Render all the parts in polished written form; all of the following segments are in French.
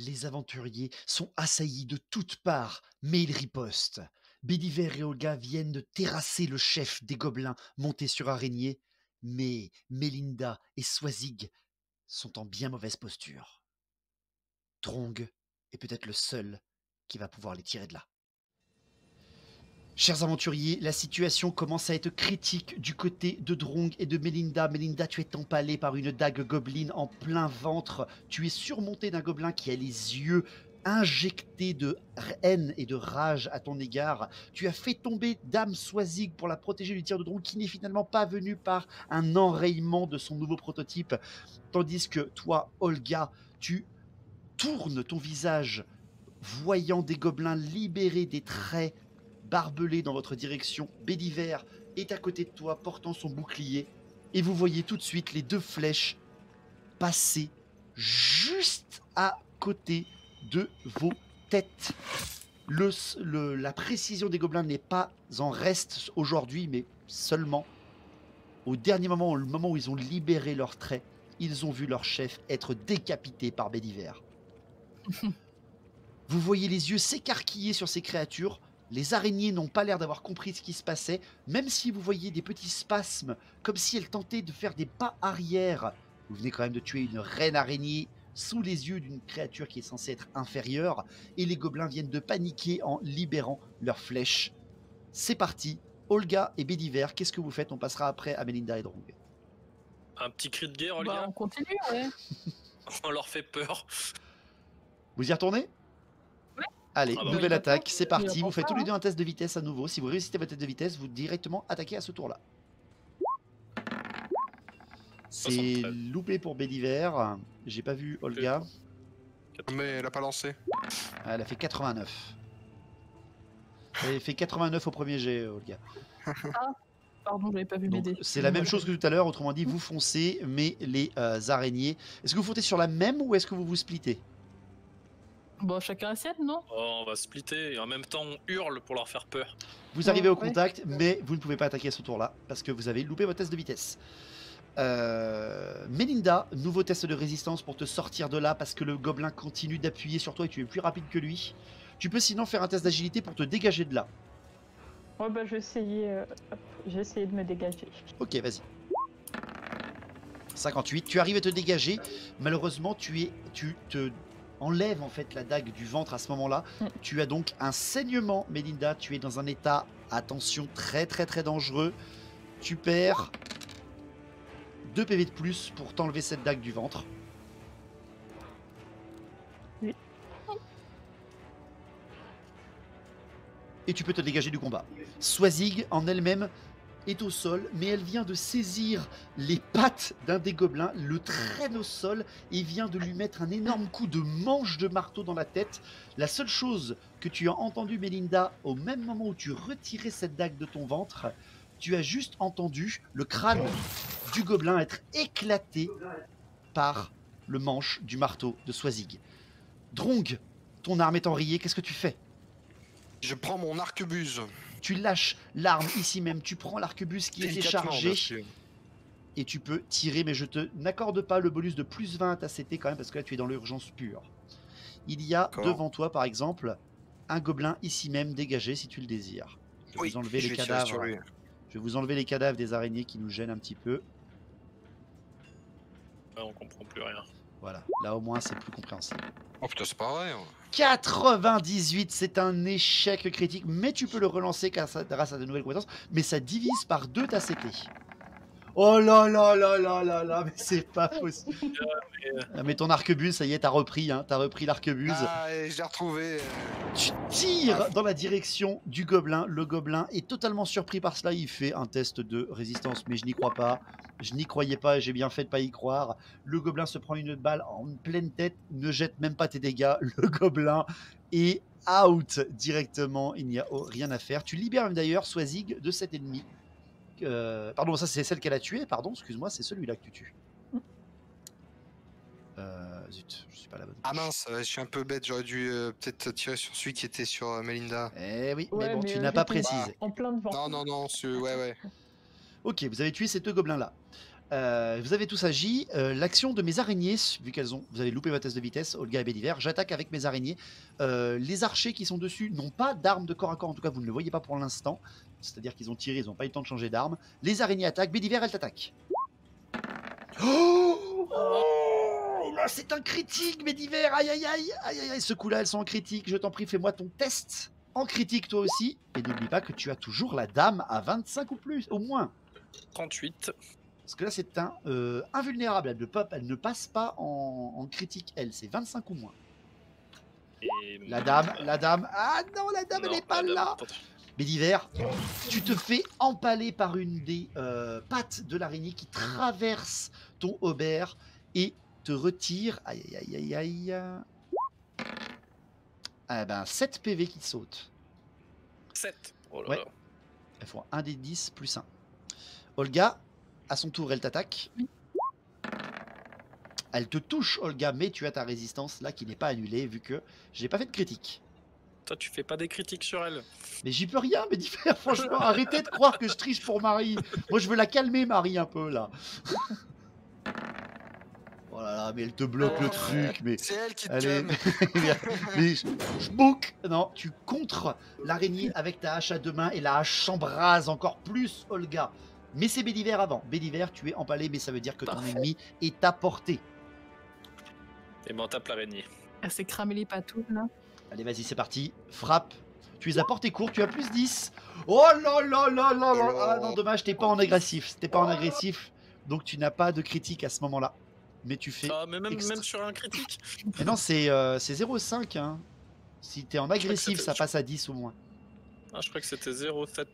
Les aventuriers sont assaillis de toutes parts, mais ils ripostent. Bédiver et Olga viennent de terrasser le chef des gobelins monté sur araignée, mais Melinda et Swazig sont en bien mauvaise posture. Drong est peut-être le seul qui va pouvoir les tirer de là. Chers aventuriers, la situation commence à être critique du côté de Drong et de Melinda. Melinda, tu es empalée par une dague gobeline en plein ventre. Tu es surmontée d'un gobelin qui a les yeux injectés de haine et de rage à ton égard. Tu as fait tomber Dame Swazig pour la protéger du tir de Drong qui n'est finalement pas venu par un enrayement de son nouveau prototype. Tandis que toi, Olga, tu tournes ton visage voyant des gobelins libérer des traits barbelés dans votre direction. Bédiver est à côté de toi portant son bouclier et vous voyez tout de suite les deux flèches passer juste à côté de vos têtes. La précision des gobelins n'est pas en reste aujourd'hui, mais seulement au dernier moment, le moment où ils ont libéré leurs traits, ils ont vu leur chef être décapité par Bédiver. Vous voyez les yeux s'écarquiller sur ces créatures. Les araignées n'ont pas l'air d'avoir compris ce qui se passait, même si vous voyez des petits spasmes, comme si elles tentaient de faire des pas arrière. Vous venez quand même de tuer une reine araignée sous les yeux d'une créature qui est censée être inférieure, et les gobelins viennent de paniquer en libérant leurs flèches. C'est parti, Olga et Bédiver, qu'est-ce que vous faites? On passera après à Melinda et Drong. Un petit cri de guerre, Olga. On continue, ouais. On leur fait peur. Vous y retournez? Ouais. Allez, Ah bah nouvelle oui. attaque, c'est parti. Il Vous faites tous les hein. deux un test de vitesse à nouveau. Si vous réussissez votre test de vitesse, vous directement attaquez à ce tour-là. C'est 73. loupé pour Bédiver. J'ai pas vu Olga. Mais elle a pas lancé. Elle a fait 89. Elle a fait 89 au premier jet, Olga. Pardon, j'avais pas vu Donc m'aider. c'est la même chose que tout à l'heure, autrement dit, vous foncez, mais les araignées. Est-ce que vous foncez sur la même ou est-ce que vous vous splittez? Bon, chacun la sienne, non? Oh, on va splitter et en même temps on hurle pour leur faire peur. Vous arrivez au Ouais. contact, mais vous ne pouvez pas attaquer à ce tour-là parce que vous avez loupé votre test de vitesse. Melinda, nouveau test de résistance pour te sortir de là parce que le gobelin continue d'appuyer sur toi et tu es plus rapide que lui. Tu peux sinon faire un test d'agilité pour te dégager de là. Ouais, bah, je vais essayer, de me dégager. Ok, vas-y. 58, tu arrives à te dégager. Malheureusement, tu te enlèves en fait la dague du ventre à ce moment-là. Tu as donc un saignement, Melinda. Tu es dans un état, attention, très très très dangereux. Tu perds 2 PV de plus pour t'enlever cette dague du ventre. Oui. Et tu peux te dégager du combat. Swazig en elle-même est au sol, mais elle vient de saisir les pattes d'un des gobelins, le traîne au sol et vient de lui mettre un énorme coup de manche de marteau dans la tête. La seule chose que tu as entendu, Melinda, au même moment où tu retirais cette dague de ton ventre, tu as juste entendu le crâne du gobelin être éclaté par le manche du marteau de Swazig. Drong, ton arme est enrayée, qu'est-ce que tu fais? Je prends mon arquebuse. Tu lâches l'arme ici même, tu prends l'arquebuse qui était Délicatement, chargé bien sûr. et tu peux tirer, mais je te n'accorde pas le bonus de plus 20 à ta CT quand même parce que là tu es dans l'urgence pure. Il y a devant toi par exemple un gobelin ici même dégagé si tu le désires. Je vais vous enlever les cadavres. Je vais vous enlever les cadavres des araignées qui nous gênent un petit peu. Ouais, on comprend plus rien. Voilà, là au moins c'est plus compréhensible. Oh putain, c'est pas vrai. 98, c'est un échec critique, mais tu peux le relancer grâce à de nouvelles compétences, mais ça divise par 2 ta CT. Oh là là là là là là, mais c'est pas possible. Mais ton arquebuse, ça y est, t'as repris l'arquebuse. Ah, je l'ai retrouvé. Tu tires dans la direction du gobelin. Le gobelin est totalement surpris par cela. Il fait un test de résistance, mais je n'y crois pas. Je n'y croyais pas et j'ai bien fait de pas y croire. Le gobelin se prend une balle en pleine tête, ne jette même pas tes dégâts. Le gobelin est out directement. Il n'y a rien à faire. Tu libères même d'ailleurs Swazig de cet ennemi. Pardon, ça c'est celle qu'elle a tuée. Pardon, excuse-moi, c'est celui-là que tu tues. Zut, je suis pas la bonne. Ah mince, je suis un peu bête, j'aurais dû peut-être tirer sur celui qui était sur Melinda. Eh oui, Ouais, mais bon, mais tu n'as pas j'étais précisé. en plein devant. Non, ouais. Ok, vous avez tué ces 2 gobelins-là. Vous avez tous agi. L'action de mes araignées, vu vous avez loupé votre test de vitesse, Olga et Béliver, j'attaque avec mes araignées. Les archers qui sont dessus n'ont pas d'armes de corps à corps, en tout cas vous ne le voyez pas pour l'instant. C'est-à-dire qu'ils ont tiré, ils n'ont pas eu le temps de changer d'arme. Les araignées attaquent, Béliver, elle t'attaque. Oh là, c'est un critique, Béliver. Aïe aïe aïe, aïe aïe aïe. Ce coup-là, elles sont en critique. Je t'en prie, fais-moi ton test en critique toi aussi. Et n'oublie pas que tu as toujours la dame à 25 ou plus, au moins. 38. Parce que là, c'est un invulnérable. Elle ne passe pas en critique, elle. C'est 25 ou moins. Et... La dame. Ah non, la dame, elle n'est pas là. Béliver, tu te fais empaler par une des pattes de l'araignée qui traverse ton aubert et te retire. Aïe, aïe, aïe, aïe, aïe. Ah ben, 7 PV qui sautent. 7. Oh là Ouais. là. Elles font 1 des 10 plus 1. Olga, à son tour, elle t'attaque. Oui. Elle te touche, Olga, mais tu as ta résistance là qui n'est pas annulée vu que j'ai pas fait de critique. Toi, tu fais pas des critiques sur elle. Mais j'y peux rien, mais franchement, arrêtez de croire que je triche pour Marie. Moi, je veux la calmer, Marie, un peu là. Oh là là, mais elle te bloque le truc, mais. C'est elle qui te Allez, calme. mais je bouc. Non, tu contres l'araignée avec ta hache à deux mains et la hache s'embrase encore plus, Olga. Mais c'est Béliver avant. Béliver, tu es empalé, mais ça veut dire que ton Parfait. ennemi est à portée. Et ben, on tape l'araignée. Elle s'est cramée les patounes, là. Allez, vas-y, c'est parti. Frappe. Tu es à portée courte, tu as plus 10. Oh là là là là là. Ah non, dommage, t'es pas en agressif. T'es pas en agressif, donc tu n'as pas de critique à ce moment-là. Mais tu fais. Ah, mais même extra- sur un critique. Mais non, c'est 0,5. Hein. Si t'es en agressif, c'était- ça passe à 10 ou moins. Ah, je crois que c'était 0,7.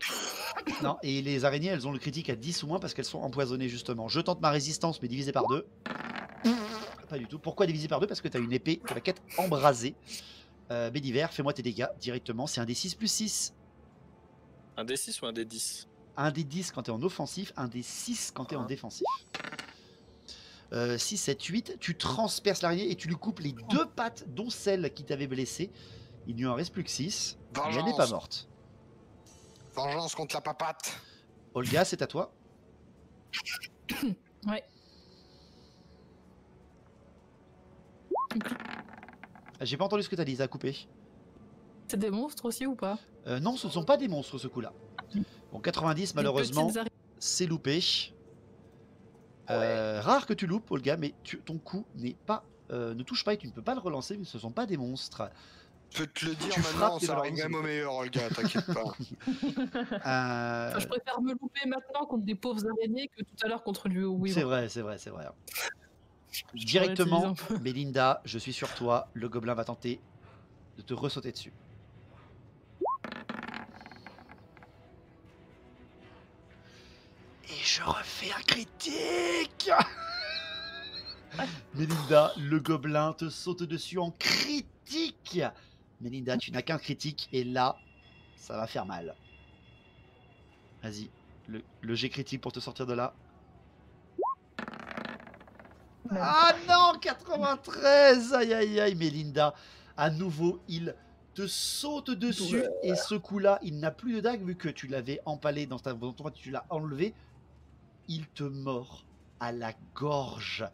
Non, et les araignées, elles ont le critique à 10 ou moins parce qu'elles sont empoisonnées, justement. Je tente ma résistance, mais divisé par 2. Pas du tout. Pourquoi divisé par 2? Parce que t'as une épée de la quête embrasée. Béliver, fais-moi tes dégâts directement. C'est un des 6 plus 6. Un D6 ou un D10? Un des 10 quand t'es en offensif, un des 6 quand t'es en défensif. 6, 7, 8. Tu transperces l'araignée et tu lui coupes les deux pattes, dont celle qui t'avait blessé. Il n'y en reste plus que 6. Et elle n'est pas morte. Vengeance contre la papate. Olga, c'est à toi. Ouais. J'ai pas entendu ce que t'as dit, ça a coupé. C'est des monstres aussi ou pas? Non, ce ne sont pas des monstres ce coup-là. Bon, 90, malheureusement, Des petites araignées. c'est loupé. Rare que tu loupes, Olga, mais ton coup n'est pas, ne touche pas et tu ne peux pas le relancer, mais ce ne sont pas des monstres. Je peux te le dire Tu maintenant, frappes des ça arrive balances. même au meilleur, Olga, t'inquiète pas. Enfin, je préfère me louper maintenant contre des pauvres araignées que tout à l'heure contre lui. Oui, C'est bon. vrai, c'est vrai, c'est vrai. Je Directement, relativise un peu. Mélinda, je suis sur toi. Le gobelin va tenter de te ressauter dessus. Et je refais un critique. Mélinda, le gobelin te saute dessus en critique. Mélinda, tu n'as qu'un critique et là, ça va faire mal. Vas-y, le jet critique pour te sortir de là. Même Ah non, 93. Aïe aïe aïe, Mélinda. À nouveau, il te saute dessus et ce coup-là, il n'a plus de dague vu que tu l'avais empalé dans ta volonté, tu l'as enlevé. Il te mord à la gorge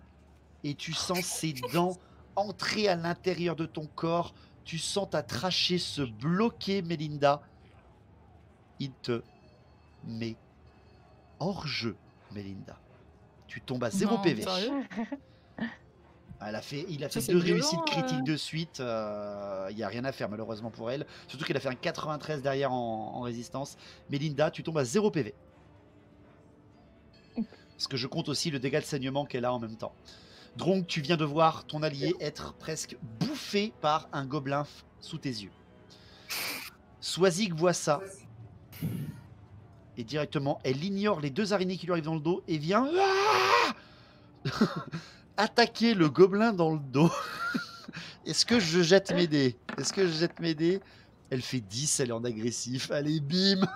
et tu sens ses dents entrer à l'intérieur de ton corps. Tu sens ta trachée se bloquer, Mélinda. Il te met hors jeu, Mélinda. Tu tombes à 0 Non, PV. sérieux? Il a fait Ça, c'est deux violent, réussites critiques de suite. Il n'y a rien à faire malheureusement pour elle. Surtout qu'elle a fait un 93 derrière en résistance. Mélinda, tu tombes à 0 PV. Parce que je compte aussi le dégât de saignement qu'elle a en même temps. Donc tu viens de voir ton allié être presque bouffé par un gobelin sous tes yeux. Swazik voit ça. Et directement, elle ignore les deux araignées qui lui arrivent dans le dos et vient attaquer le gobelin dans le dos. Est-ce que je jette mes dés? Elle fait 10, elle est en agressif. Allez, bim.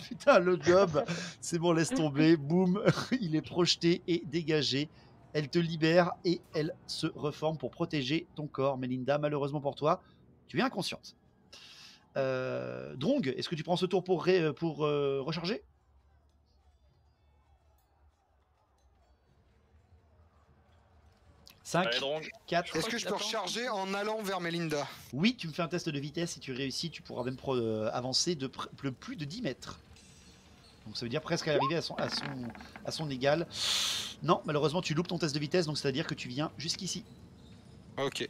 Putain, le gob. C'est bon, laisse tomber. Boum. Il est projeté et dégagé. Elle te libère et elle se reforme pour protéger ton corps. Mélinda, malheureusement pour toi, tu es inconsciente. Drong, est-ce que tu prends ce tour pour recharger? 5, Allez, Drong. 4. Est-ce que je peux recharger en allant vers Melinda? Oui, tu me fais un test de vitesse. Si tu réussis, tu pourras même avancer de plus de 10 mètres. Donc ça veut dire presque arriver à son égal. Non, malheureusement, tu loupes ton test de vitesse, donc c'est-à-dire que tu viens jusqu'ici. Ok.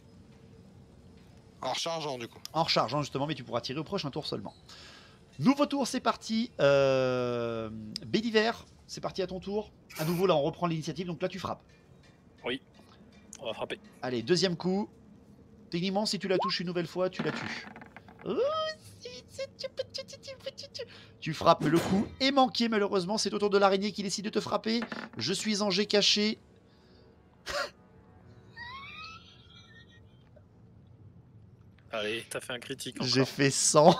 En rechargeant du coup. En rechargeant justement, mais tu pourras tirer au prochain tour seulement. Nouveau tour, c'est parti. Béliver, c'est parti à ton tour. À nouveau, là, on reprend l'initiative, donc là, tu frappes. On va frapper. Allez, deuxième coup. Techniquement, si tu la touches une nouvelle fois, tu la tues. Tu frappes, mais le coup est manqué, malheureusement. C'est au tour de l'araignée qui décide de te frapper. Je suis en jet caché. Allez, t'as fait un critique encore. J'ai fait 100.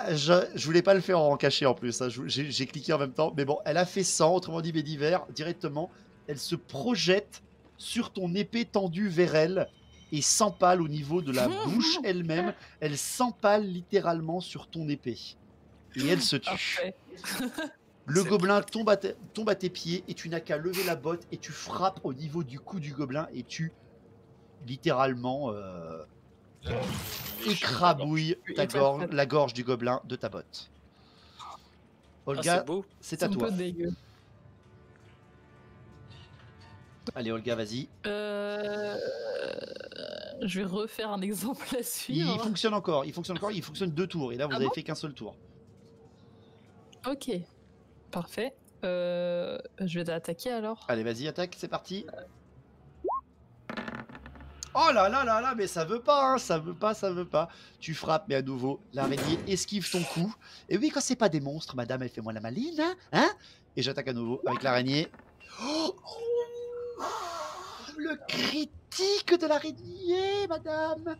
Je voulais pas le faire en caché en plus, hein. J'ai cliqué en même temps, mais bon, elle a fait 100, autrement dit Bédiver, directement, elle se projette sur ton épée tendue vers elle et s'empale au niveau de la bouche elle-même, elle s'empale littéralement sur ton épée. Et elle se tue. Parfait. Le C'est gobelin tombe à tes pieds et tu n'as qu'à lever la botte et tu frappes au niveau du cou du gobelin et tu littéralement écrabouille la gorge du gobelin de ta botte. Ah, Olga, c'est beau. c'est C'est à un toi. peu dégueu. Allez Olga, vas-y. Je vais refaire un exemple à Il suivre. fonctionne encore, il fonctionne 2 tours et là vous Ah avez bon fait qu'un seul tour. Ok, parfait. Je vais attaquer alors. Allez vas-y, attaque, c'est parti. Oh là là là là, mais ça veut pas, hein, ça veut pas. Tu frappes, mais à nouveau, l'araignée esquive ton coup. Et oui, quand c'est pas des monstres, madame, elle fait moi la maline, hein. Et j'attaque à nouveau avec l'araignée. Oh, le critique de l'araignée, madame.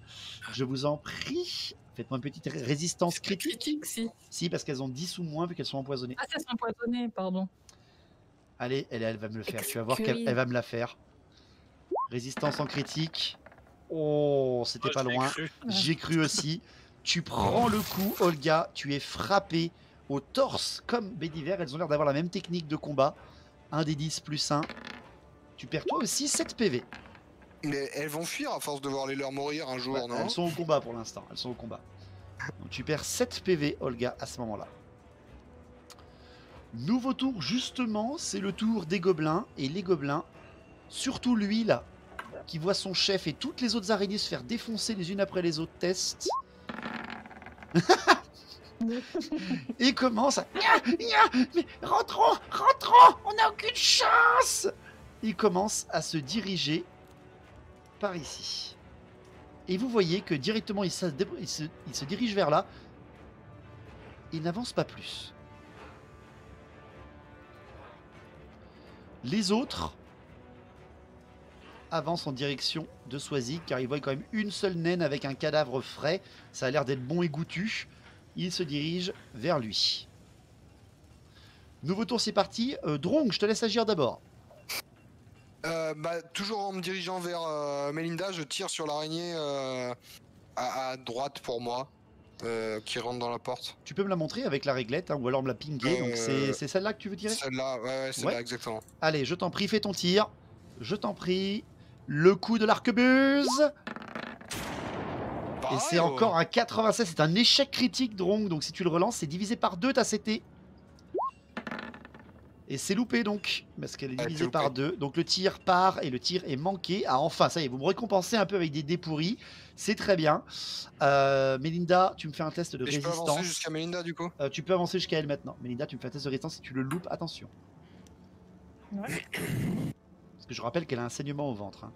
Je vous en prie, faites-moi une petite résistance critique. Critique, si. Si, parce qu'elles ont 10 ou moins vu qu'elles sont empoisonnées. Ah, ça sont empoisonnées, pardon. Allez, elle va me le faire. Tu vas voir qu'elle va me la faire. Résistance en critique. Oh, c'était pas loin. J'ai cru aussi. Tu prends le coup, Olga. Tu es frappé au torse comme Bédiver. Elles ont l'air d'avoir la même technique de combat. 1 des 10 plus 1. Tu perds toi aussi 7 PV. Mais elles vont fuir à force de voir les leurs mourir un jour, Ouais, non? elles sont au combat pour l'instant. Elles sont au combat. Donc tu perds 7 PV, Olga, à ce moment-là. Nouveau tour, justement, c'est le tour des gobelins. Et les gobelins, surtout lui là, qui voit son chef et toutes les autres araignées se faire défoncer les unes après les autres, testent. Et commence à... Mais rentrons, on n'a aucune chance. Il commence à se diriger par ici. Et vous voyez que directement il se dirige vers là. Il n'avance pas plus. Les autres avancent en direction de Swazik car ils voient quand même une seule naine avec un cadavre frais. Ça a l'air d'être bon et goûtu. Ils se dirigent vers lui. Nouveau tour, c'est parti. Drong, je te laisse agir d'abord. Toujours en me dirigeant vers Melinda, je tire sur l'araignée à droite pour moi, qui rentre dans la porte. Tu peux me la montrer avec la réglette, hein, ou alors me la pinguer. Donc c'est celle-là que tu veux tirer? Celle-là, ouais, celle-là, exactement. Allez, je t'en prie, fais ton tir. Je t'en prie. Le coup de l'arquebuse. Et c'est encore un 96. C'est un échec critique, Drong. Donc si tu le relances, c'est divisé par 2 ta CT. Et c'est loupé donc, parce qu'elle est divisée par 2. Donc le tir part et le tir est manqué. Ah enfin, ça y est, vous me récompensez un peu avec des dés pourris. C'est très bien. Melinda, tu me fais un test de résistance. Je peux avancer jusqu'à Melinda du coup? Tu peux avancer jusqu'à elle maintenant. Melinda, tu me fais un test de résistance. Si tu le loupes, attention. Ouais. Parce que je rappelle qu'elle a un saignement au ventre. Hein.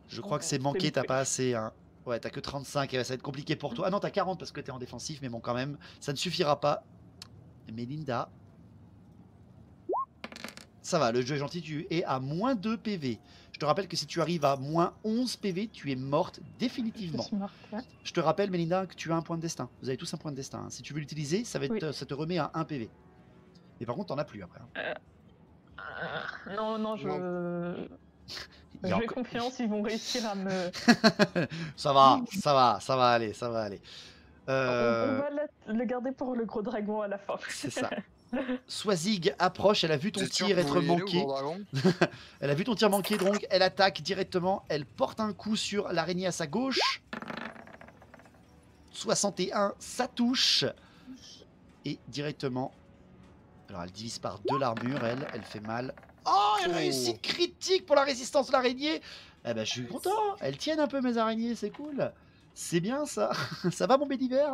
Je crois que c'est manqué, t'as pas assez. Hein. Ouais, t'as que 35 et ça va être compliqué pour toi. Ah non, t'as 40 parce que t'es en défensif, mais bon, quand même, ça ne suffira pas. Melinda. Ça va, le jeu est gentil, tu es à moins 2 PV. Je te rappelle que si tu arrives à moins 11 PV, tu es morte définitivement. Je te rappelle, Melinda, que tu as un point de destin. Vous avez tous un point de destin. Hein. Si tu veux l'utiliser, ça, ça te remet à 1 PV. Mais par contre, t'en as plus après. Hein. Non, j'ai confiance, ils vont réussir à me... ça va aller. On va le garder pour le gros dragon à la fin. C'est ça. Swazig approche, elle a vu ton tir être manqué. Elle a vu ton tir manqué, donc elle attaque directement. Elle porte un coup sur l'araignée à sa gauche. 61, ça touche. Et directement... Alors elle divise par 2 l'armure, elle fait mal. Oh, elle réussit critique pour la résistance de l'araignée. Eh ben je suis content, elles tiennent un peu mes araignées, c'est cool. C'est bien ça. Ça va mon Bédiver?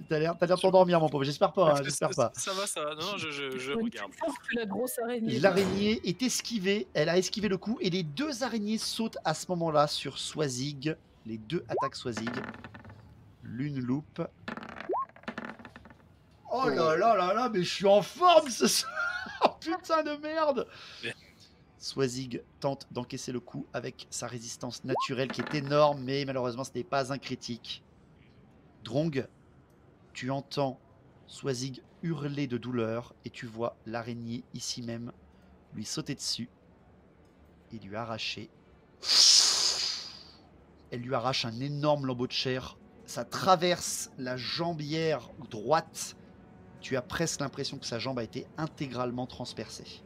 T'as l'air de t'endormir mon pauvre, j'espère pas, hein, j'espère pas. Ça va, ça va. Non, je regarde. La grosse araignée. L'araignée est esquivée, elle a esquivé le coup et les 2 araignées sautent à ce moment-là sur Swazig. Les 2 attaquent Swazig. L'une loupe. Oh là là là là, mais je suis en forme ce soir. Oh, putain de merde. Swazig tente d'encaisser le coup avec sa résistance naturelle qui est énorme, mais malheureusement ce n'est pas un critique. Drong, tu entends Swazig hurler de douleur et tu vois l'araignée ici même lui sauter dessus et lui arracher. Elle lui arrache un énorme lambeau de chair. Ça traverse la jambière droite. Tu as presque l'impression que sa jambe a été intégralement transpercée.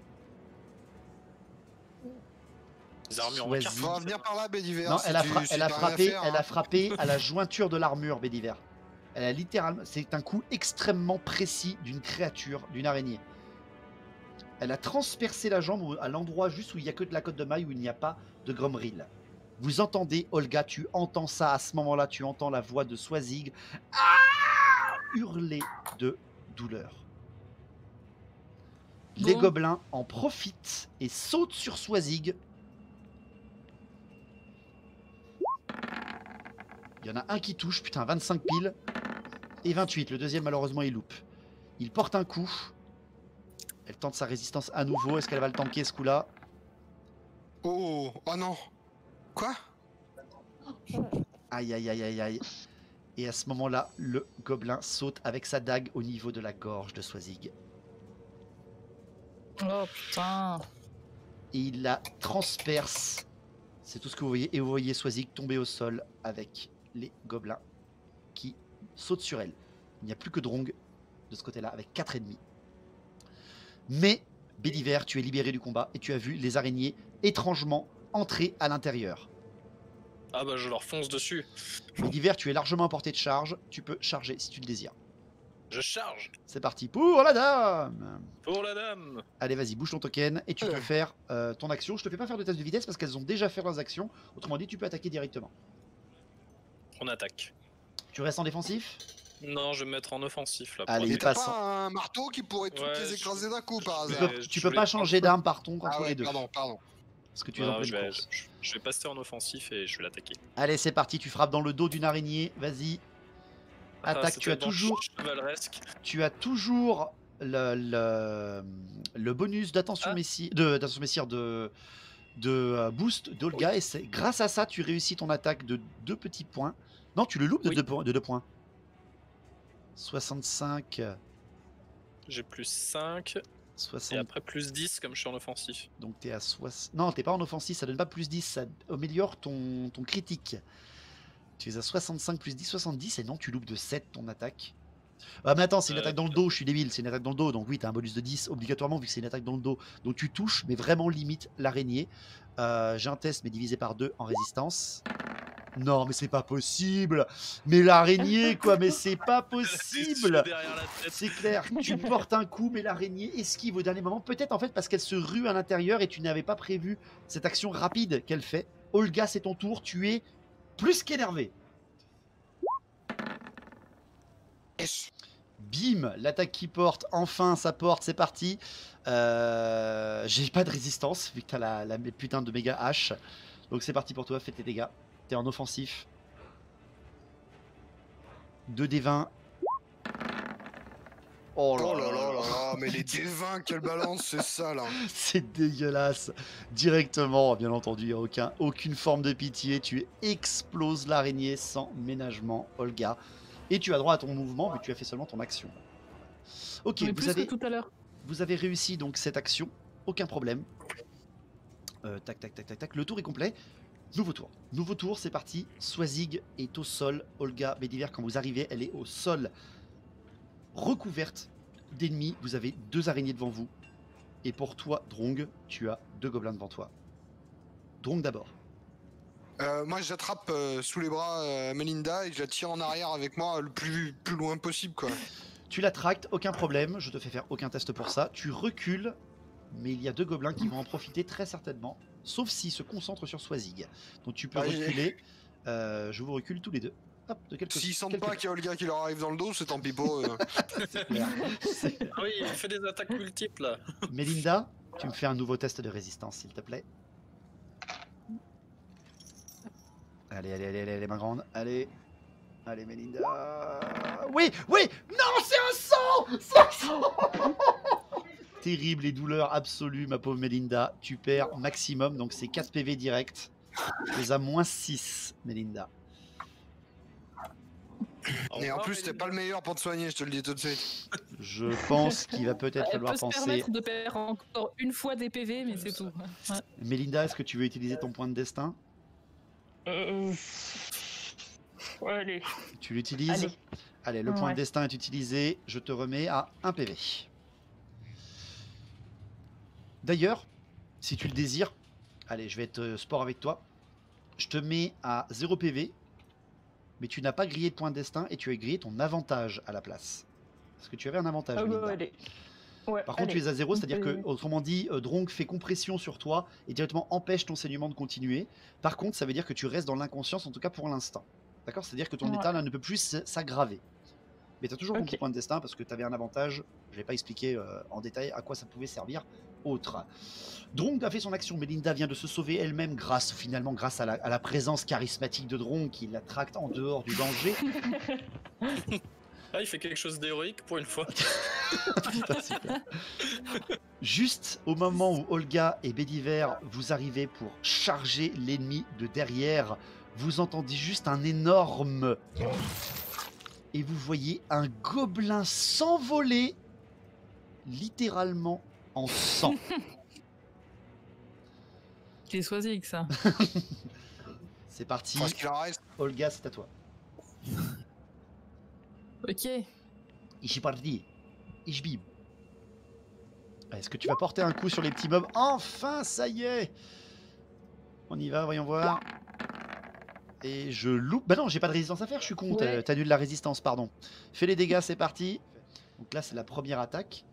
Les armures en carte. Va venir par là, Bédiver. Non, si elle a, tu- si elle a t'as rien à frappé, faire, elle hein. a frappé à la jointure de l'armure, Bédiver. Elle a littéralement, c'est un coup extrêmement précis d'une créature, d'une araignée. Elle a transpercé la jambe à l'endroit juste où il n'y a que de la côte de maille, où il n'y a pas de Gromril. Vous entendez, Olga, tu entends ça à ce moment-là, tu entends la voix de Swazig hurler de douleur. Les Bon. gobelins en profitent et sautent sur Swazig. Il y en a un qui touche, putain, 25 piles. Et 28, le deuxième malheureusement il loupe. Il porte un coup. Elle tente sa résistance à nouveau. Est-ce qu'elle va le tanker ce coup-là? Oh non. Quoi? Aïe aïe aïe aïe aïe. Et à ce moment-là, le gobelin saute avec sa dague au niveau de la gorge de Swazig. Oh putain. Et il la transperce. C'est tout ce que vous voyez. Et vous voyez Swazig tomber au sol avec les gobelins qui sautent sur elle. Il n'y a plus que Drong de ce côté-là avec 4 ennemis. Mais, Bédiver, tu es libéré du combat et tu as vu les araignées étrangement entrer à l'intérieur. Ah bah je leur fonce dessus. Bédiver, tu es largement à portée de charge. Tu peux charger si tu le désires. Je charge. C'est parti pour la dame. Pour la dame. Allez, vas-y, bouge ton token et tu peux faire ton action. Je te fais pas faire de test de vitesse parce qu'elles ont déjà fait leurs actions. Autrement dit, tu peux attaquer directement. On attaque. Tu restes en défensif? Non, je vais me mettre en offensif là. Allez, Et il t'as passe. pas un marteau qui pourrait toutes Ouais, les écraser d'un coup par Tu hasard? peux, je tu peux voulais pas prendre changer le- d'arme par ton contre Ah ouais, les deux. pardon. Parce que tu es en Non, pleine je vais, course. je vais passer en offensif et je vais l'attaquer. Allez, c'est parti. Tu frappes dans le dos d'une araignée. Vas-y. Attaque. Ah, Tu as c'était toujours, chevaleresque. tu as toujours le bonus d'attention Ah. messire, de boost d'Olga. Et c'est grâce à ça, tu réussis ton attaque de 2 petits points. Non, tu le loupes de Oui. 2 points. 65. J'ai plus 5 et 60. après plus 10 comme je suis en offensif. Donc t'es à 60. Non, t'es pas en offensif, ça donne pas plus 10, ça améliore ton critique. Tu es à 65 plus 10, 70, et non, tu loupes de 7 ton attaque. Ah, mais attends, c'est une attaque dans le dos, je suis débile, c'est une attaque dans le dos, donc oui, t'as un bonus de 10 obligatoirement vu que c'est une attaque dans le dos. Donc tu touches, mais vraiment limite l'araignée. J'ai un test, mais divisé par 2 en résistance. Non, mais c'est pas possible! Mais l'araignée, quoi, mais c'est pas possible! Derrière la tête. C'est clair, tu portes un coup, mais l'araignée esquive au dernier moment. Peut-être en fait parce qu'elle se rue à l'intérieur et tu n'avais pas prévu cette action rapide qu'elle fait. Olga, c'est ton tour, tu es plus qu'énervé. Bim, l'attaque qui porte, enfin ça porte, c'est parti. J'ai pas de résistance vu que t'as la putain de méga hache. Donc c'est parti pour toi, fais tes dégâts. T'es en offensif. 2d20. Oh Oh là là là là, mais les D20, quelle balance, c'est ça là. C'est dégueulasse. Directement, bien entendu, il n'y a aucune forme de pitié. Tu exploses l'araignée sans ménagement, Olga. Et tu as droit à ton mouvement, vu que tu as fait seulement ton action. Ok, Mais plus que tout à l'heure. vous avez réussi donc cette action. Aucun problème. Tac, tac, tac, tac, tac. Le tour est complet. Nouveau tour. Nouveau tour, c'est parti. Swazig est au sol. Olga Bédiver, quand vous arrivez, elle est au sol recouverte d'ennemis. Vous avez 2 araignées devant vous. Et pour toi, Drong, tu as 2 gobelins devant toi. Drong d'abord. Moi, j'attrape sous les bras Melinda et je la tire en arrière avec moi le plus loin possible, quoi. Tu la tractes, aucun problème. Je te fais faire aucun test pour ça. Tu recules, mais il y a 2 gobelins qui vont en profiter très certainement. Sauf s'ils se concentrent sur Swazig. Donc tu peux reculer. Je vous recule tous les deux. Hop, de quelques S'ils sentent quelques- pas qu'il y a Olga qui leur arrive dans le dos, c'est tant pis pour eux. Ah oui, il fait des attaques multiples là. Mélinda, tu me fais un nouveau test de résistance, s'il te plaît. Allez, allez, allez, allez, ma grande. Allez. Allez, Mélinda. Oui, oui. Non, c'est un sang. C'est un sang. Terrible et douleur absolue, ma pauvre Mélinda. Tu perds maximum, donc c'est 4 PV direct. Tu es à moins 6, Mélinda. Et en plus, c'était pas le meilleur pour te soigner, je te le dis tout de suite. Je pense qu'il va peut-être Elle falloir peut se penser. permettre de perdre encore une fois des PV, mais c'est tout. Ouais. Mélinda, est-ce que tu veux utiliser ton point de destin? Allez. Tu l'utilises? Allez. Allez, le point Ouais. de destin est utilisé. Je te remets à 1 PV. D'ailleurs, si tu le désires, allez, je vais être sport avec toi. Je te mets à 0 PV, mais tu n'as pas grillé de point de destin et tu as grillé ton avantage à la place. Parce que tu avais un avantage, Ah bah, Mélinda. allez. Ouais, Par contre, allez. tu es à 0, c'est-à-dire que, Oui. autrement dit, Drong fait compression sur toi et directement empêche ton saignement de continuer. Par contre, ça veut dire que tu restes dans l'inconscience, en tout cas pour l'instant. D'accord? C'est-à-dire que ton Ouais. état là ne peut plus s'aggraver. Mais tu as toujours ton Ok. petit point de destin parce que tu avais un avantage. Je vais pas expliquer en détail à quoi ça pouvait servir autre. Drong a fait son action. Mélinda vient de se sauver elle-même grâce à la présence charismatique de Drong qui la tracte en dehors du danger. Ah, il fait quelque chose d'héroïque pour une fois. Putain, super. Juste au moment où Olga et Bédiver vous arrivez pour charger l'ennemi de derrière, vous entendez juste un énorme et vous voyez un gobelin s'envoler littéralement en sang. C'est Swazig, ça. C'est parti. Parce qu'il en reste. Olga, c'est à toi. Ok. Ich parti. Ich bim. Est-ce que tu vas porter un coup sur les petits mobs? Enfin, ça y est. On y va, voyons voir. Et je loupe. Bah non, j'ai pas de résistance à faire, je suis con. Ouais. T'as nul la résistance, pardon. Fais les dégâts, c'est parti. Donc là, c'est la première attaque.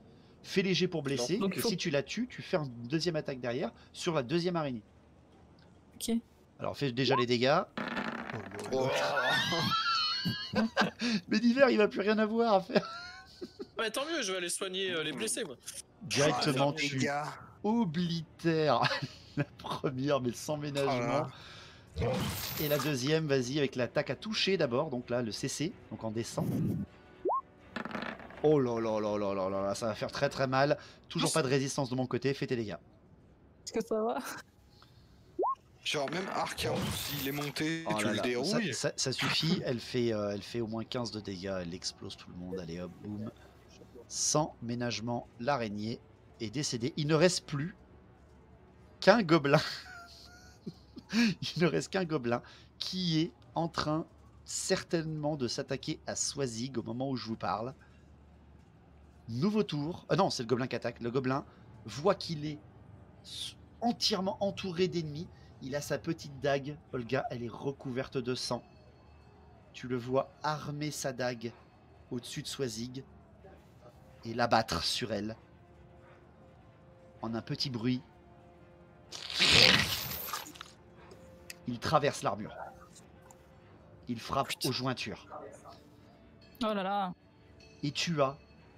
Fais léger pour blesser. Donc, et faut- si tu la tues, tu fais une deuxième attaque derrière sur la deuxième araignée. Ok. Alors fais déjà les dégâts. Oh. Mais d'hiver, il va plus rien avoir à faire. Mais tant mieux, je vais aller soigner les blessés moi. Directement, Les tu gars. oblitères la première, mais sans ménagement. Et la deuxième, vas-y, avec l'attaque à toucher d'abord. Donc là, le CC, donc en descend. Oh là là là là là là, ça va faire très très mal. Toujours pas de résistance de mon côté, fais tes dégâts. Est-ce que ça va? Genre, même Archaon, s'il est monté, Oh tu là le là, dérouilles. ça suffit, elle fait au moins 15 de dégâts, elle explose tout le monde, allez hop, boum. Sans ménagement, l'araignée est décédée. Il ne reste plus qu'un gobelin. Il ne reste qu'un gobelin qui est en train certainement de s'attaquer à Swazig au moment où je vous parle. Nouveau tour. Non, c'est le gobelin qui attaque. Le gobelin voit qu'il est entièrement entouré d'ennemis. Il a sa petite dague. Olga, elle est recouverte de sang. Tu le vois armer sa dague au-dessus de Swazig et l'abattre sur elle. En un petit bruit, il traverse l'armure. Il frappe aux jointures. Oh là là. Et tu as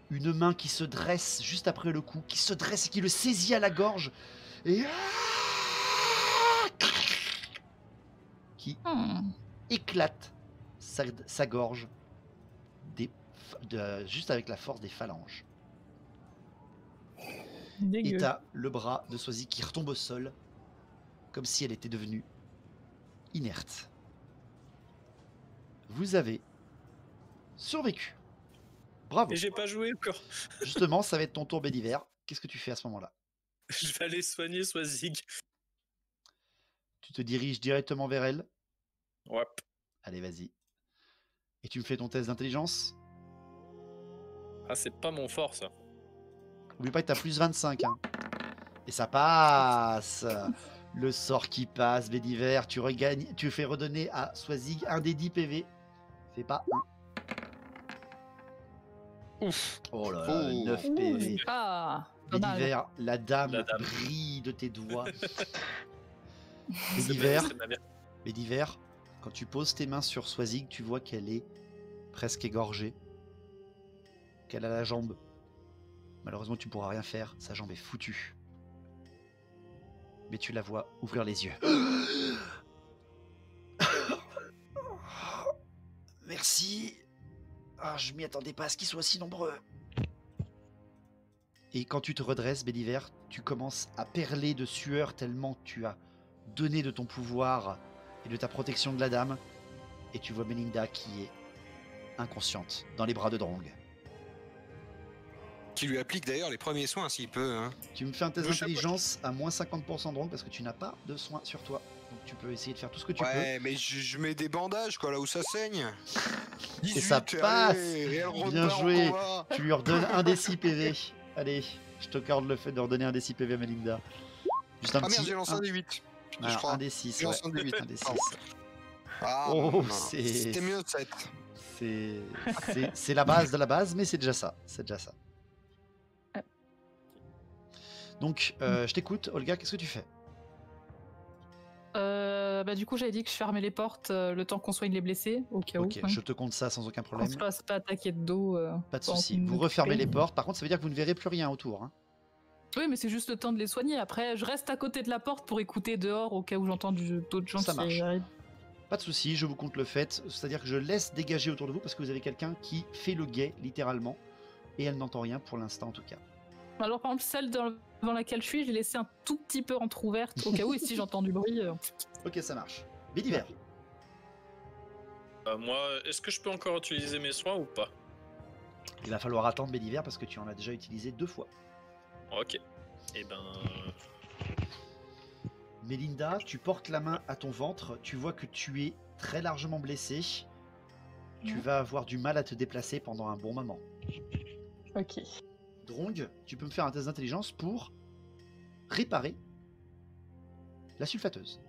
une main qui se dresse juste après le coup, qui se dresse et qui le saisit à la gorge et qui éclate sa gorge juste avec la force des phalanges. Et Dégueu. t'as le bras de Swazig qui retombe au sol comme si elle était devenue inerte. Vous avez survécu. Bravo. Et j'ai pas joué encore. Justement, ça va être ton tour Bédiver. Qu'est-ce que tu fais à ce moment-là? Je vais aller soigner Swazig. Tu te diriges directement vers elle? Ouais. Allez, vas-y. Et tu me fais ton test d'intelligence? Ah, c'est pas mon fort, ça. Oublie pas que t'as plus 25. Hein. Et ça passe. Le sort qui passe, Bédiver, tu fais redonner à Swazig un des 10 PV. Fais pas un. Ouf. Oh là là, Oh. 9 PV. Ah, pas mal. Bédiver, la dame La dame. brille de tes doigts. C'est Bédiver, ma mère. Bédiver, quand tu poses tes mains sur Swazig, tu vois qu'elle est presque égorgée. Qu'elle a la jambe. Malheureusement, tu pourras rien faire. Sa jambe est foutue. Mais tu la vois ouvrir les yeux. Merci. Ah, je m'y attendais pas à ce qu'ils soient si nombreux. Et quand tu te redresses, Bédiver, tu commences à perler de sueur tellement tu as donné de ton pouvoir et de ta protection de la dame. Et tu vois Melinda qui est inconsciente dans les bras de Drong. Qui lui applique d'ailleurs les premiers soins s'il peut. Hein. Tu me fais un test Le chapeau. d'intelligence à moins 50% Drong parce que tu n'as pas de soins sur toi. Donc tu peux essayer de faire tout ce que tu Ouais, mais je mets des bandages quoi là où ça saigne. 18, ça passe. allez, et elle Bien repart en joué. combat. peux. Tu lui redonnes un des 6 PV. Allez, je t'accorde le fait de redonner un des 6 PV à Melinda. Juste un Ah petit. merde, j'ai lancé un des 8. Alors, je crois. un des 6. J'ai lancé un des 8. Un des 6. Ah, Oh, non. c'est- C'était mieux 7. C'est la base de la base, mais c'est déjà ça. C'est déjà ça. Donc, je t'écoute, Olga, qu'est-ce que tu fais? Bah, du coup, j'avais dit que je fermais les portes le temps qu'on soigne les blessés, au cas où. Ok, hein. je te compte ça sans aucun On problème. se fasse pas attaquer de dos. Pas de pendant souci. qu'on Vous est refermez occupé. les portes. Par contre, ça veut dire que vous ne verrez plus rien autour. Hein. Oui, mais c'est juste le temps de les soigner. Après, je reste à côté de la porte pour écouter dehors au cas où j'entends d'autres gens Ça qui marche. arrivent. Pas de souci, je vous compte le fait. C'est-à-dire que je laisse dégager autour de vous parce que vous avez quelqu'un qui fait le guet, littéralement. Et elle n'entend rien pour l'instant, en tout cas. Alors, par exemple, celle devant laquelle je suis, j'ai laissé un tout petit peu entrouverte au cas où, et si j'entends du bruit. Ok, ça marche. Bédiver. Moi, est-ce que je peux encore utiliser mes soins ou pas? Il va falloir attendre Bédiver parce que tu en as déjà utilisé 2 fois. Ok. Eh ben... Mélinda, tu portes la main à ton ventre. Tu vois que tu es très largement blessé. Tu Ouais. vas avoir du mal à te déplacer pendant un bon moment. Ok. Drong, tu peux me faire un test d'intelligence pour réparer la sulfateuse.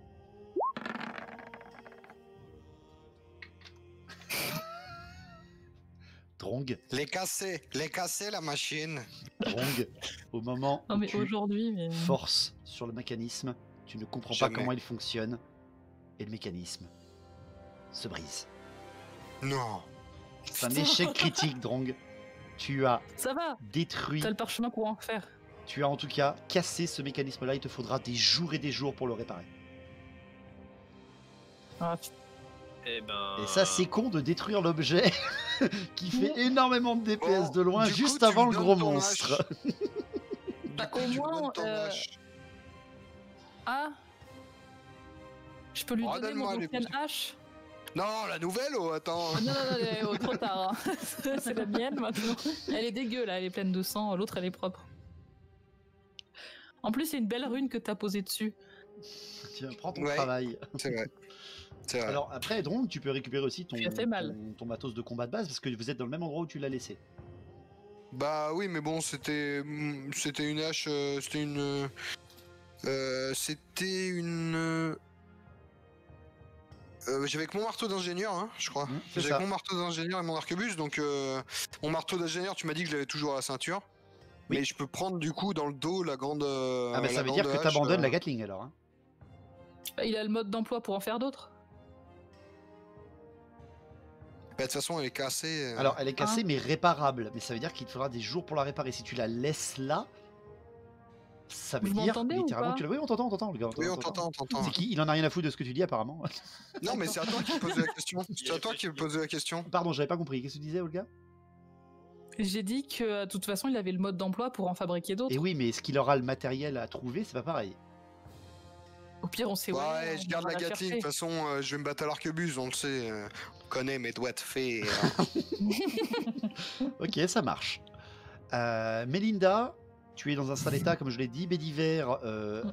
Drong, Les casser la machine. Drong, au moment Non, où mais tu aujourd'hui, mais. forces sur le mécanisme, tu ne comprends Jamais. pas comment il fonctionne et le mécanisme se brise. Non. C'est un échec critique, Drong. Tu as Ça va, détruit, t'as le parchemin pour en faire. tu as en tout cas cassé ce mécanisme-là. Il te faudra des jours et des jours pour le réparer. Ah, Eh ben... Et ça, c'est con de détruire l'objet qui fait énormément de DPS Bon, de loin du coup, juste tu avant me le donnes gros ton monstre. Bah, Du coup, au tu me moins, donnes ton hache. Ah, je peux lui Oh, donner mon donne-moi les ancienne petits. hache. Non, la nouvelle, oh, attends. Ah, non, trop tard. hein. C'est la mienne maintenant. Elle est dégueu là, elle est pleine de sang. L'autre, elle est propre. En plus, il y a une belle rune que t'as posée dessus. Tiens, prends ton Ouais. travail. C'est vrai. C'est vrai. Alors après, Drong, tu peux récupérer aussi ton, Tu as fait mal. ton matos de combat de base parce que vous êtes dans le même endroit où tu l'as laissé. Bah oui, mais bon, c'était une hache, c'était une j'avais que mon marteau d'ingénieur, hein, je crois. C'est J'avais ça. que mon marteau d'ingénieur et mon arquebuse, donc mon marteau d'ingénieur, tu m'as dit que je l'avais toujours à la ceinture. Oui. Mais je peux prendre du coup dans le dos la grande. Ah bah ça la veut dire grande que hache, t'abandonnes la Gatling alors. Hein. Bah, il a le mode d'emploi pour en faire d'autres. Bah, de toute façon, elle est cassée. Alors elle est cassée Ah. mais réparable. Mais ça veut dire qu'il te faudra des jours pour la réparer. Si tu la laisses là, ça veut Vous dire m'entendez ou littéralement pas que tu la... Oui, on t'entend, le gars. Oui, on t'entend. C'est qui? Il en a rien à foutre de ce que tu dis apparemment. Non, mais c'est à toi qui me posais la question. C'est à toi qui me posais la question. Pardon, j'avais pas compris. Qu'est-ce que tu disais, Olga? J'ai dit que de toute façon, il avait le mode d'emploi pour en fabriquer d'autres. Et oui, mais est-ce qu'il aura le matériel à trouver? C'est pas pareil. Au pire, on sait. Ouais, je on garde va la Gatling. De toute chercher. façon, je vais me battre à l'arquebuse, on le sait. On connaît mes doigts de fée. Ok, ça marche. Melinda, tu es dans un sale état, comme je l'ai dit. Bédiver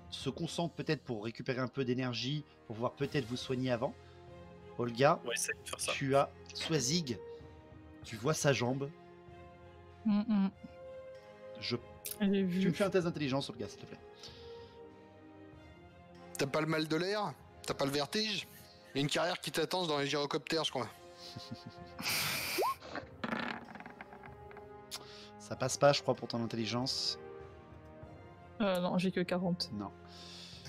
se concentre peut-être pour récupérer un peu d'énergie, pour pouvoir peut-être vous soigner avant. Olga, On va essayer de faire ça. tu as Swazig, tu vois sa jambe. Je... J'ai Tu vu. me fais un test d'intelligence sur le gars, s'il te plaît. T'as pas le mal de l'air? T'as pas le vertige? Il y a une carrière qui t'attend dans les gyrocoptères, je crois. Ça passe pas, je crois, pour ton intelligence. Non, j'ai que 40. Non.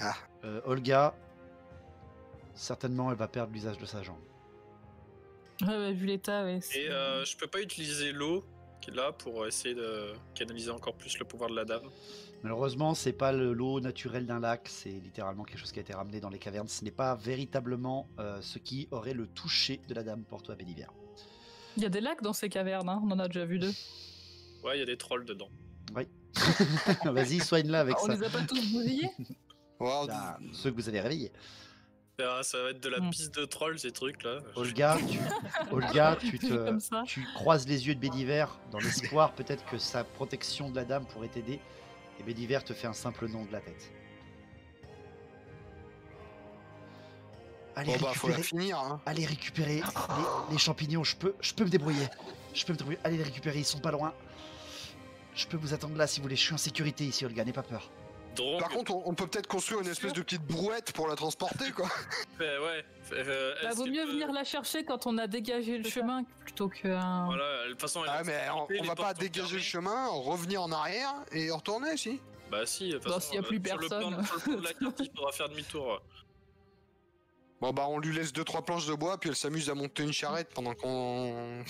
Ah. Olga, certainement, elle va perdre l'usage de sa jambe. Ouais, vu l'état, ouais. Et je peux pas utiliser l'eau qui est là pour essayer de canaliser encore plus le pouvoir de la dame. Malheureusement, c'est pas l'eau naturelle d'un lac, c'est littéralement quelque chose qui a été ramené dans les cavernes. Ce n'est pas véritablement ce qui aurait le toucher de la dame pour toi, Béliver. Il y a des lacs dans ces cavernes, hein. On en a déjà vu 2. Ouais, il y a des trolls dedans. Vas-y, soigne-la avec On ça. les a pas tous bousillés? Wow, Ah, ceux que vous avez réveillés. Ça va être de la piste de trolls, ces trucs-là. Olga, Comme ça. tu croises les yeux de Béliver dans l'espoir peut-être que sa protection de la dame pourrait t'aider. Et Béliver te fait un simple nom de la tête. Allez, Bon bah faut la récupérer, finir, hein. allez récupérer les champignons. Je peux me débrouiller. Allez les récupérer, ils sont pas loin. Je peux vous attendre là si vous voulez. Je suis en sécurité ici, Olga, n'aie pas peur. Donc, Par contre, on peut peut-être construire une espèce de petite brouette pour la transporter, quoi. ouais. Bah, vaut mieux venir la chercher quand on a dégagé le chemin plutôt que. Voilà, de toute façon, elle Ah a mais anticipé, on les va pas portes sont dégager le fermées. chemin, revenir en arrière et retourner, si? Bah si, de toute Bah, façon, s'il y a plus sur le personne. plan- sur le plan de la carte, il faudra faire demi-tour. Bon bah on lui laisse 2-3 planches de bois, puis elle s'amuse à monter une charrette pendant qu'on... Ouais,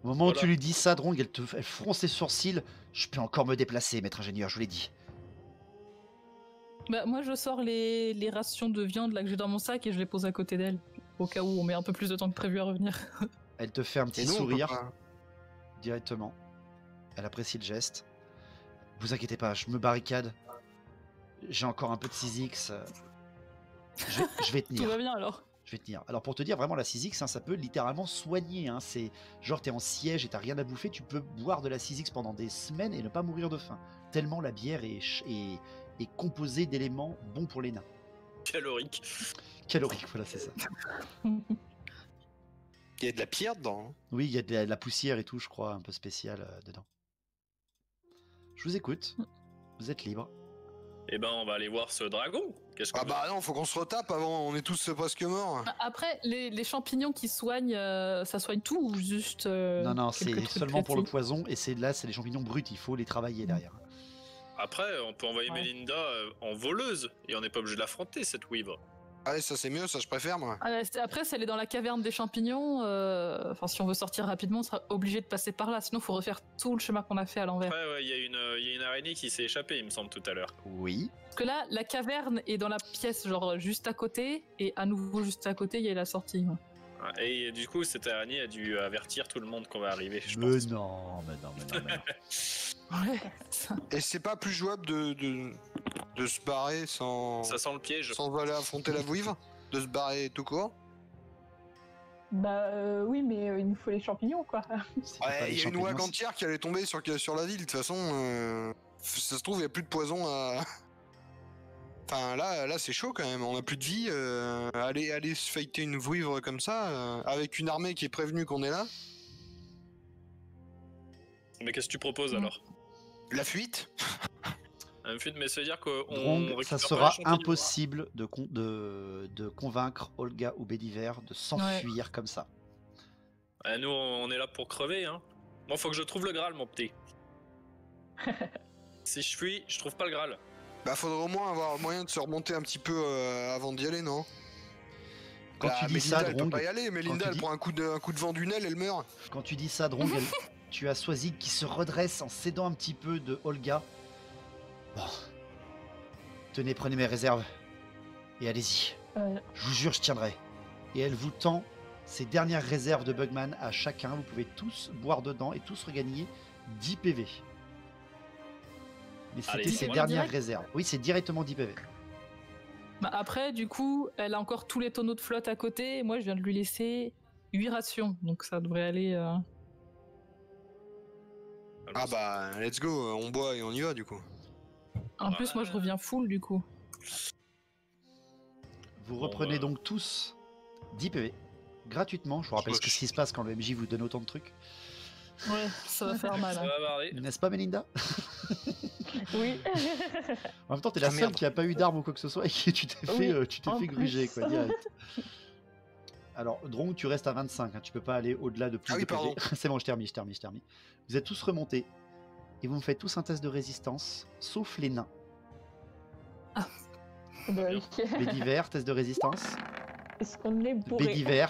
Au moment où Voilà. tu lui dis ça, Drong, elle fronce ses sourcils. Je peux encore me déplacer, maître ingénieur, je vous l'ai dit. Bah, moi, je sors les rations de viande là que j'ai dans mon sac et je les pose à côté d'elle. Au cas où on met un peu plus de temps que prévu à revenir. Elle te fait un petit Et nous, on peut sourire pas. directement. Elle apprécie le geste. Vous inquiétez pas, je me barricade. J'ai encore un peu de 6x. Je vais Tout tenir. va bien alors. Je vais tenir. Alors pour te dire, vraiment la 6x, hein, ça peut littéralement soigner. Hein. C'est genre t'es en siège et t'as rien à bouffer, tu peux boire de la 6x pendant des semaines et ne pas mourir de faim. Tellement la bière est composée d'éléments bons pour les nains. calorique. Calorique, voilà, c'est ça. Il y a de la pierre dedans. Hein. Oui, il y a de la poussière et tout, je crois, un peu spécial dedans. Je vous écoute. Vous êtes libre. Eh ben, on va aller voir ce dragon. Qu'est-ce que Ah bah non, faut qu'on se retape avant, on est tous presque morts. Après, les champignons qui soignent, ça soigne tout ou juste. Non, quelques c'est trucs seulement pour le précis poison et c'est les champignons bruts, il faut les travailler derrière. Après, on peut envoyer Ouais. Melinda en voleuse et on n'est pas obligé de l'affronter, cette weave. Allez, ça c'est mieux, ça je préfère moi. Ah, après, si elle est dans la caverne des champignons, enfin, si on veut sortir rapidement, on sera obligé de passer par là. Sinon, il faut refaire tout le chemin qu'on a fait à l'envers. Après, ouais, il y a une araignée qui s'est échappée, il me semble, tout à l'heure. Oui. Parce que là, la caverne est dans la pièce, genre juste à côté, et à nouveau juste à côté, il y a la sortie. Ouais. Ouais, et du coup, cette araignée a dû avertir tout le monde qu'on va arriver, je Mais pense. non, mais non. Ouais, ça. Et c'est pas plus jouable de se barrer sans... Ça sent le piège. sans aller affronter la vouivre? De se barrer tout court? Bah oui, mais il nous faut les champignons, quoi. C'était pas Ouais, les il y a une champignons, ouague entière qui allait tomber sur la ville, de toute façon, ça se trouve, il n'y a plus de poison à... Enfin, là c'est chaud quand même, on a plus de vie, aller se fighter une vouivre comme ça, avec une armée qui est prévenue qu'on est là. Mais qu'est-ce que tu proposes Mm. alors? La fuite? Mais ça veut dire qu'on Drong, récupère ça pas sera les champignons. impossible de convaincre Olga ou Béliver de s'enfuir comme ça. Ouais, nous, on est là pour crever, hein. Moi, faut que je trouve le Graal, mon petit. Si je fuis, je trouve pas le Graal. Bah faudrait au moins avoir moyen de se remonter un petit peu avant d'y aller, non? Quand Là, tu dis Melinda, ça, elle peut Drong, pas y aller, Melinda tu elle dis- prend un coup de vent d'une aile, elle meurt. quand tu dis ça, Drong, tu as Swazig qui se redresse en s'aidant un petit peu de Olga. Bon. Tenez, prenez mes réserves. Et allez-y. Je vous jure, je tiendrai. Et elle vous tend ses dernières réserves de Bugman à chacun. Vous pouvez tous boire dedans et tous regagner 10 PV. Mais Allez, c'était c'est ses moi, dernières direct réserves. Oui, c'est directement 10 PV. Bah, après, du coup, elle a encore tous les tonneaux de flotte à côté, et moi, je viens de lui laisser 8 rations, donc ça devrait aller. Ah bah let's go, on boit et on y va du coup. En plus, moi, je reviens full, du coup. Vous Bon, reprenez bah. donc tous 10 PV. Gratuitement. Je vous rappelle ce qui se passe quand le MJ vous donne autant de trucs. Ouais, ça va faire mal. Ça hein. va barrer. N'est-ce pas, Melinda? Oui. En même temps, t'es la Ah, seule merde. qui a pas eu d'arme ou quoi que ce soit et qui tu t'es Oui, en fait gruger, plus. quoi, direct. Alors, Drong, tu restes à 25, hein, tu peux pas aller au-delà de plus Ah de oui, PV. pardon. C'est bon, je termine. Vous êtes tous remontés et vous me faites tous un test de résistance, sauf les nains. Bah oui. Bédiver, test de résistance. Est-ce qu'on est bourré? Bédiver,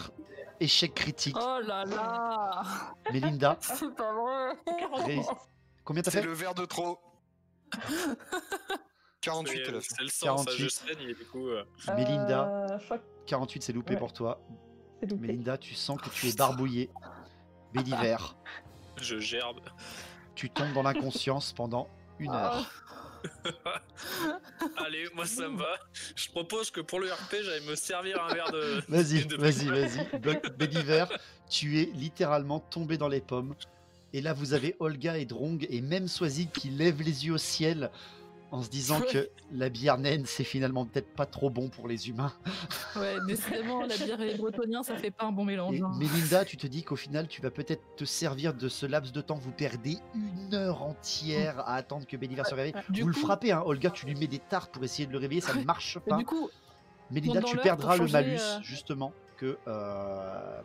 échec critique. Oh là là. Mélinda, C'est pas vrai. ré- combien t'as C'est fait? le verre de trop. 48 elle a fait. C'est le sang, ça, 48. je saigne, et du coup... Mélinda, Je crois que 48, c'est loupé Ouais. pour toi. c'est loupé. Mélinda, tu sens que tu es barbouillé. Bédiver, je gerbe. tu tombes dans l'inconscience pendant 1 heure. Allez, moi ça me va. Je propose que pour le RP, j'aille me servir un verre de... Vas-y, de- vas-y. Bédiver, tu es littéralement tombé dans les pommes. Et là, vous avez Olga et Drong et même Swazik qui lèvent les yeux au ciel en se disant Ouais. que la bière naine, c'est finalement peut-être pas trop bon pour les humains. Ouais, décidément, la bière et les bretoniens, ça fait pas un bon mélange. Et hein. Mélinda, tu te dis qu'au final, tu vas peut-être te servir de ce laps de temps. Vous perdez 1 heure entière à attendre que Bédiver se réveille. Ouais, du Vous le coup- frappez, hein. Olga, tu lui mets des tartes pour essayer de le réveiller, ça ne marche Et pas. du coup, Mélinda, pendant tu l'heure, perdras pour le changer, malus, justement, que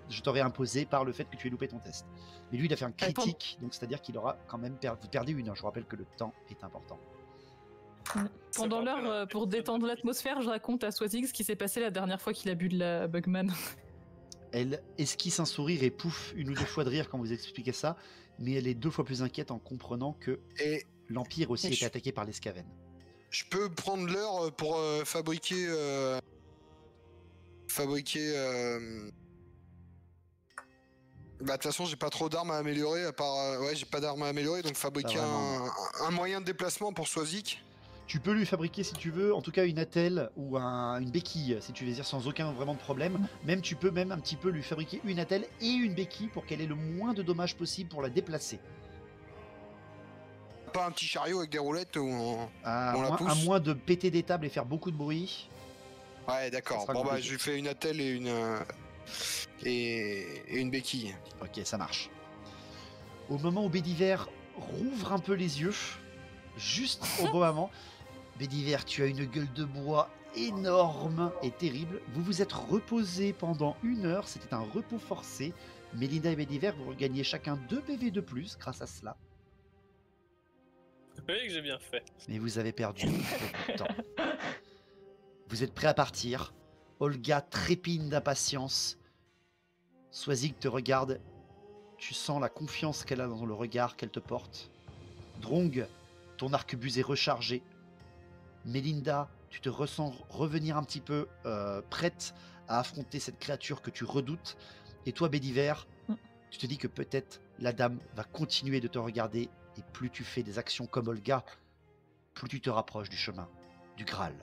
je t'aurais imposé par le fait que tu aies loupé ton test. Mais lui, il a fait un critique, donc c'est-à-dire qu'il aura quand même vous perdez 1 heure. Je vous rappelle que le temps est important. pendant Ça va, l'heure, voilà. pour détendre l'atmosphère, je raconte à Swazik ce qui s'est passé la dernière fois qu'il a bu de la Bugman. Elle esquisse un sourire et pouf, 1 ou 2 fois de rire quand vous expliquez ça, mais elle est 2 fois plus inquiète en comprenant que Et l'Empire aussi Et est je- attaqué par les Skaven. je peux prendre l'heure pour fabriquer. Bah, de toute façon, j'ai pas trop d'armes à améliorer, à part. Ouais, j'ai pas d'armes à améliorer, donc fabriquer vraiment, un moyen de déplacement pour Swazik. Tu peux lui fabriquer si tu veux, en tout cas une attelle ou une béquille, si tu veux dire, sans aucun vraiment de problème. Même tu peux même un petit peu lui fabriquer une attelle et une béquille pour qu'elle ait le moins de dommages possible pour la déplacer. Pas un petit chariot avec des roulettes ou. À On la moins, pousse. à moins de péter des tables et faire beaucoup de bruit. Ouais, Ça d'accord. sera Bon, bah, compliqué. je lui fais une attelle et une. Et une béquille. Ok, ça marche. Au moment où Bédiver rouvre un peu les yeux, juste au bon moment, Bédiver, tu as une gueule de bois énorme et terrible. Vous vous êtes reposé pendant 1 heure, c'était un repos forcé. Mélinda et Bédiver, vous regagnez chacun 2 PV de plus grâce à cela. Vous voyez que j'ai bien fait. Mais vous avez perdu beaucoup de temps. Vous êtes prêts à partir. Olga trépigne d'impatience. Swazik te regarde. Tu sens la confiance qu'elle a dans le regard qu'elle te porte. Drong, ton arquebuse est rechargé. Mélinda, tu te ressens revenir un petit peu prête à affronter cette créature que tu redoutes. Et toi, Bédiver, tu te dis que peut-être la dame va continuer de te regarder. Et plus tu fais des actions comme Olga, plus tu te rapproches du chemin du Graal.